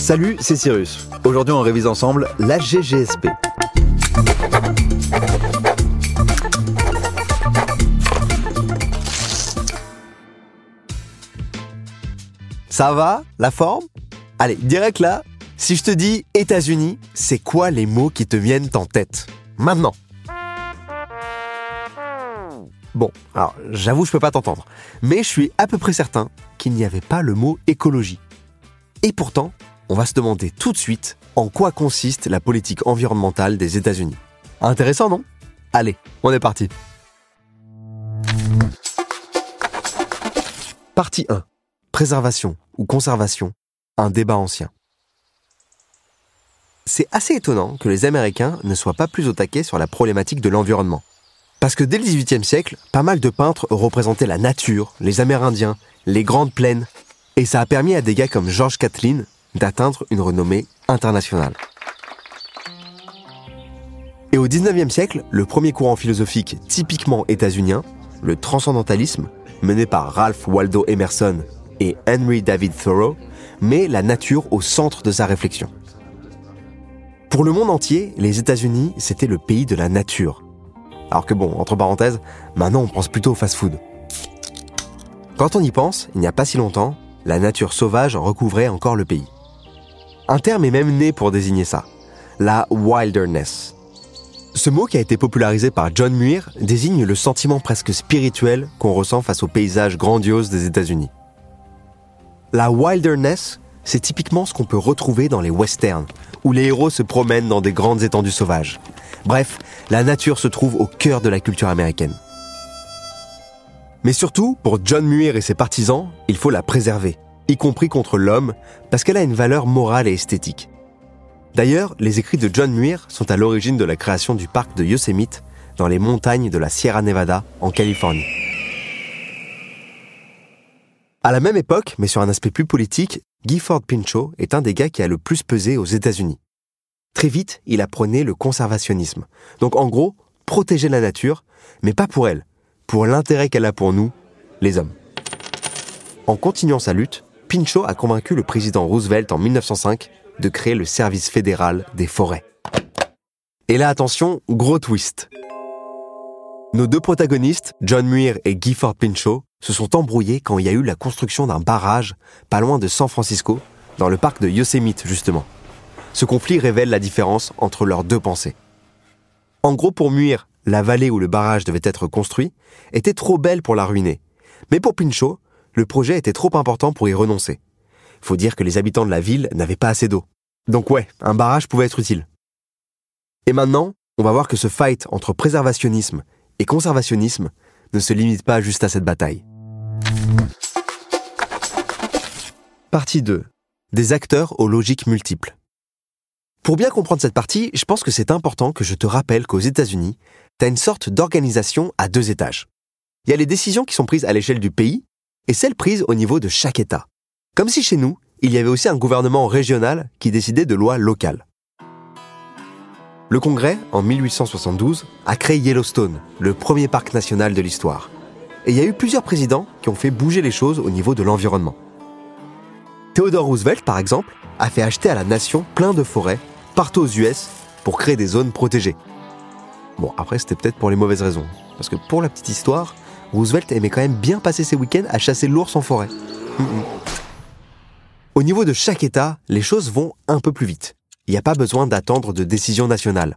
Salut, c'est Cyrus. Aujourd'hui, on révise ensemble la GGSP. Ça va, la forme? Allez, direct là, si je te dis États-Unis, c'est quoi les mots qui te viennent en tête? Maintenant. Bon, alors j'avoue, je peux pas t'entendre, mais je suis à peu près certain qu'il n'y avait pas le mot écologie. Et pourtant, on va se demander tout de suite en quoi consiste la politique environnementale des États-Unis. Intéressant, non? Allez, on est parti. Partie 1. Préservation ou conservation, un débat ancien. C'est assez étonnant que les Américains ne soient pas plus au taquet sur la problématique de l'environnement. Parce que dès le XVIIIe siècle, pas mal de peintres représentaient la nature, les Amérindiens, les grandes plaines, et ça a permis à des gars comme George Catlin d'atteindre une renommée internationale. Et au XIXe siècle, le premier courant philosophique typiquement états-unien, le transcendentalisme, mené par Ralph Waldo Emerson et Henry David Thoreau, met la nature au centre de sa réflexion. Pour le monde entier, les États-Unis, c'était le pays de la nature. Alors que bon, entre parenthèses, maintenant on pense plutôt au fast-food. Quand on y pense, il n'y a pas si longtemps, la nature sauvage recouvrait encore le pays. Un terme est même né pour désigner ça, la wilderness. Ce mot qui a été popularisé par John Muir désigne le sentiment presque spirituel qu'on ressent face aux paysages grandioses des États-Unis. La wilderness, c'est typiquement ce qu'on peut retrouver dans les westerns, où les héros se promènent dans des grandes étendues sauvages. Bref, la nature se trouve au cœur de la culture américaine. Mais surtout, pour John Muir et ses partisans, il faut la préserver, y compris contre l'homme, parce qu'elle a une valeur morale et esthétique. D'ailleurs, les écrits de John Muir sont à l'origine de la création du parc de Yosemite, dans les montagnes de la Sierra Nevada, en Californie. À la même époque, mais sur un aspect plus politique, Gifford Pinchot est un des gars qui a le plus pesé aux États-Unis. Très vite, il apprenait le conservationnisme. Donc en gros, protéger la nature, mais pas pour elle, pour l'intérêt qu'elle a pour nous, les hommes. En continuant sa lutte, Pinchot a convaincu le président Roosevelt en 1905 de créer le service fédéral des forêts. Et là, attention, gros twist. Nos deux protagonistes, John Muir et Gifford Pinchot, se sont embrouillés quand il y a eu la construction d'un barrage pas loin de San Francisco, dans le parc de Yosemite justement. Ce conflit révèle la différence entre leurs deux pensées. En gros, pour Muir, la vallée où le barrage devait être construit était trop belle pour la ruiner. Mais pour Pinchot, le projet était trop important pour y renoncer. Faut dire que les habitants de la ville n'avaient pas assez d'eau. Donc ouais, un barrage pouvait être utile. Et maintenant, on va voir que ce fight entre préservationnisme et conservationnisme ne se limite pas juste à cette bataille. Partie 2. Des acteurs aux logiques multiples. Pour bien comprendre cette partie, je pense que c'est important que je te rappelle qu'aux États-Unis, tu as une sorte d'organisation à deux étages. Il y a les décisions qui sont prises à l'échelle du pays et celles prises au niveau de chaque État. Comme si chez nous, il y avait aussi un gouvernement régional qui décidait de lois locales. Le Congrès, en 1872, a créé Yellowstone, le premier parc national de l'histoire. Et il y a eu plusieurs présidents qui ont fait bouger les choses au niveau de l'environnement. Theodore Roosevelt, par exemple, a fait acheter à la nation plein de forêts partout aux US pour créer des zones protégées. Bon, après, c'était peut-être pour les mauvaises raisons. Parce que pour la petite histoire, Roosevelt aimait quand même bien passer ses week-ends à chasser l'ours en forêt. Au niveau de chaque État, les choses vont un peu plus vite. Il n'y a pas besoin d'attendre de décision nationale.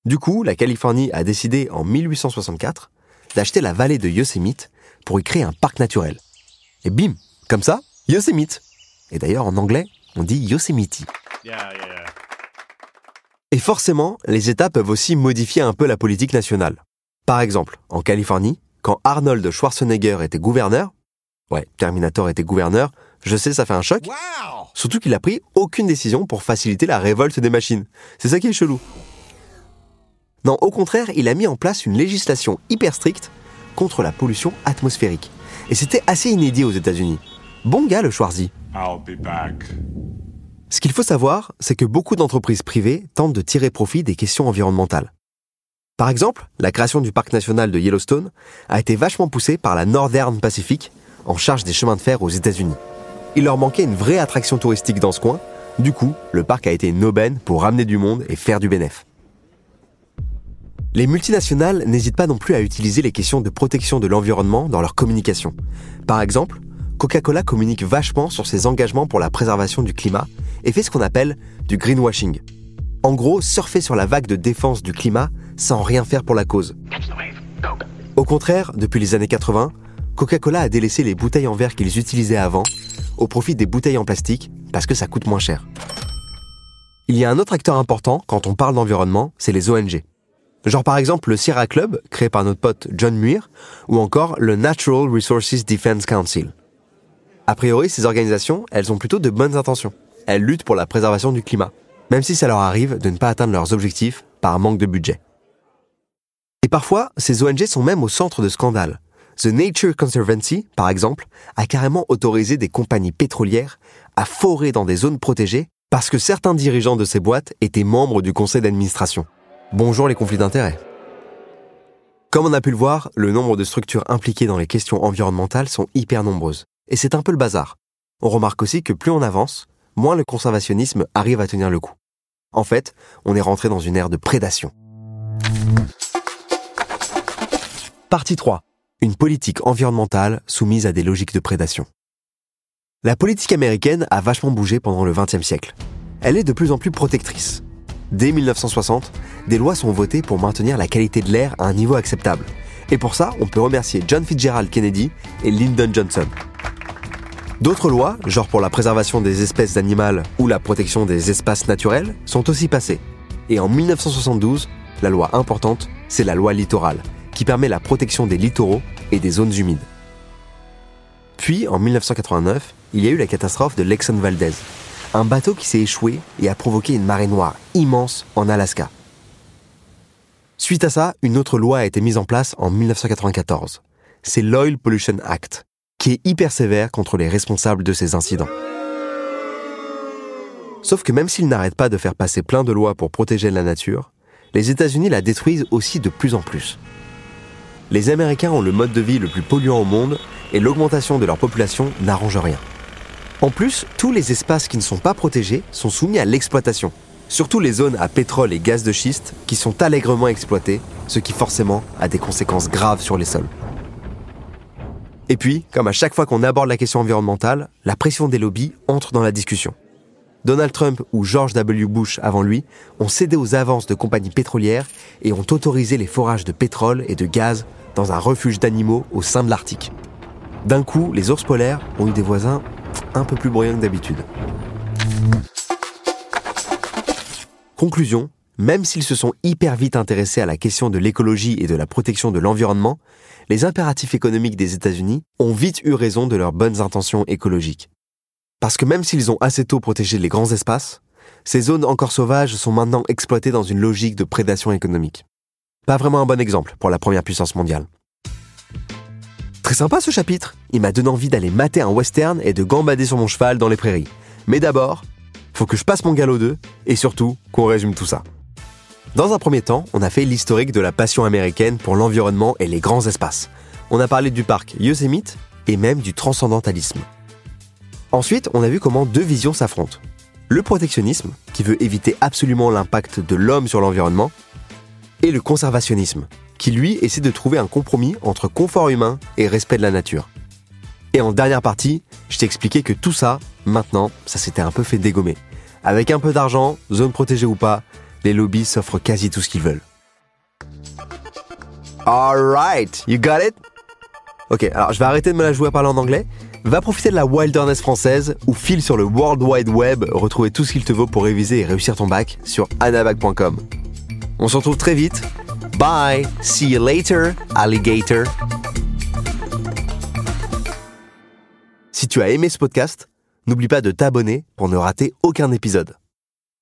Du coup, la Californie a décidé en 1864 d'acheter la vallée de Yosemite pour y créer un parc naturel. Et bim, comme ça, Yosemite. Et d'ailleurs, en anglais, on dit Yosemite. Yeah. Et forcément, les États peuvent aussi modifier un peu la politique nationale. Par exemple, en Californie, quand Arnold Schwarzenegger était gouverneur, Terminator était gouverneur, je sais, ça fait un choc, surtout qu'il a pris aucune décision pour faciliter la révolte des machines. C'est ça qui est chelou. Non, au contraire, il a mis en place une législation hyper stricte contre la pollution atmosphérique. Et c'était assez inédit aux États-Unis. Bon gars, le Schwarzy. I'll be back. Ce qu'il faut savoir, c'est que beaucoup d'entreprises privées tentent de tirer profit des questions environnementales. Par exemple, la création du parc national de Yellowstone a été vachement poussée par la Northern Pacific, en charge des chemins de fer aux États-Unis. Il leur manquait une vraie attraction touristique dans ce coin. Du coup, le parc a été une aubaine pour ramener du monde et faire du bénéf. Les multinationales n'hésitent pas non plus à utiliser les questions de protection de l'environnement dans leur communication. Par exemple, Coca-Cola communique vachement sur ses engagements pour la préservation du climat et fait ce qu'on appelle du greenwashing. En gros, surfer sur la vague de défense du climat sans rien faire pour la cause. Au contraire, depuis les années 80, Coca-Cola a délaissé les bouteilles en verre qu'ils utilisaient avant au profit des bouteilles en plastique parce que ça coûte moins cher. Il y a un autre acteur important quand on parle d'environnement, c'est les ONG. Genre par exemple le Sierra Club, créé par notre pote John Muir, ou encore le Natural Resources Defense Council. A priori, ces organisations, elles ont plutôt de bonnes intentions. Elles luttent pour la préservation du climat, même si ça leur arrive de ne pas atteindre leurs objectifs par manque de budget. Et parfois, ces ONG sont même au centre de scandales. The Nature Conservancy, par exemple, a carrément autorisé des compagnies pétrolières à forer dans des zones protégées parce que certains dirigeants de ces boîtes étaient membres du conseil d'administration. Bonjour les conflits d'intérêts. Comme on a pu le voir, le nombre de structures impliquées dans les questions environnementales sont hyper nombreuses. Et c'est un peu le bazar. On remarque aussi que plus on avance, moins le conservationnisme arrive à tenir le coup. En fait, on est rentré dans une ère de prédation. Partie 3. Une politique environnementale soumise à des logiques de prédation. La politique américaine a vachement bougé pendant le XXe siècle. Elle est de plus en plus protectrice. Dès 1960, des lois sont votées pour maintenir la qualité de l'air à un niveau acceptable. Et pour ça, on peut remercier John Fitzgerald Kennedy et Lyndon Johnson. D'autres lois, genre pour la préservation des espèces animales ou la protection des espaces naturels, sont aussi passées. Et en 1972, la loi importante, c'est la loi littorale, qui permet la protection des littoraux et des zones humides. Puis, en 1989, il y a eu la catastrophe de l'Exxon Valdez, un bateau qui s'est échoué et a provoqué une marée noire immense en Alaska. Suite à ça, une autre loi a été mise en place en 1994. C'est l'Oil Pollution Act, qui est hyper sévère contre les responsables de ces incidents. Sauf que même s'ils n'arrêtent pas de faire passer plein de lois pour protéger la nature, les États-Unis la détruisent aussi de plus en plus. Les Américains ont le mode de vie le plus polluant au monde et l'augmentation de leur population n'arrange rien. En plus, tous les espaces qui ne sont pas protégés sont soumis à l'exploitation. Surtout les zones à pétrole et gaz de schiste qui sont allègrement exploitées, ce qui forcément a des conséquences graves sur les sols. Et puis, comme à chaque fois qu'on aborde la question environnementale, la pression des lobbies entre dans la discussion. Donald Trump ou George W. Bush avant lui ont cédé aux avances de compagnies pétrolières et ont autorisé les forages de pétrole et de gaz dans un refuge d'animaux au sein de l'Arctique. D'un coup, les ours polaires ont eu des voisins un peu plus bruyants que d'habitude. Conclusion, même s'ils se sont hyper vite intéressés à la question de l'écologie et de la protection de l'environnement, les impératifs économiques des États-Unis ont vite eu raison de leurs bonnes intentions écologiques. Parce que même s'ils ont assez tôt protégé les grands espaces, ces zones encore sauvages sont maintenant exploitées dans une logique de prédation économique. Pas vraiment un bon exemple pour la première puissance mondiale. Très sympa ce chapitre, il m'a donné envie d'aller mater un western et de gambader sur mon cheval dans les prairies. Mais d'abord, faut que je passe mon galop 2 et surtout qu'on résume tout ça. Dans un premier temps, on a fait l'historique de la passion américaine pour l'environnement et les grands espaces. On a parlé du parc Yosemite et même du transcendentalisme. Ensuite, on a vu comment deux visions s'affrontent. Le protectionnisme, qui veut éviter absolument l'impact de l'homme sur l'environnement, et le conservationnisme, qui lui essaie de trouver un compromis entre confort humain et respect de la nature. Et en dernière partie, je t'ai expliqué que tout ça, maintenant, ça s'était un peu fait dégommer. Avec un peu d'argent, zone protégée ou pas, les lobbies s'offrent quasi tout ce qu'ils veulent. Alright, you got it? Ok, alors je vais arrêter de me la jouer à parler en anglais. Va profiter de la wilderness française ou file sur le World Wide Web retrouver tout ce qu'il te vaut pour réviser et réussir ton bac sur anabac.com. On se retrouve très vite. Bye! See you later, alligator! Si tu as aimé ce podcast, n'oublie pas de t'abonner pour ne rater aucun épisode.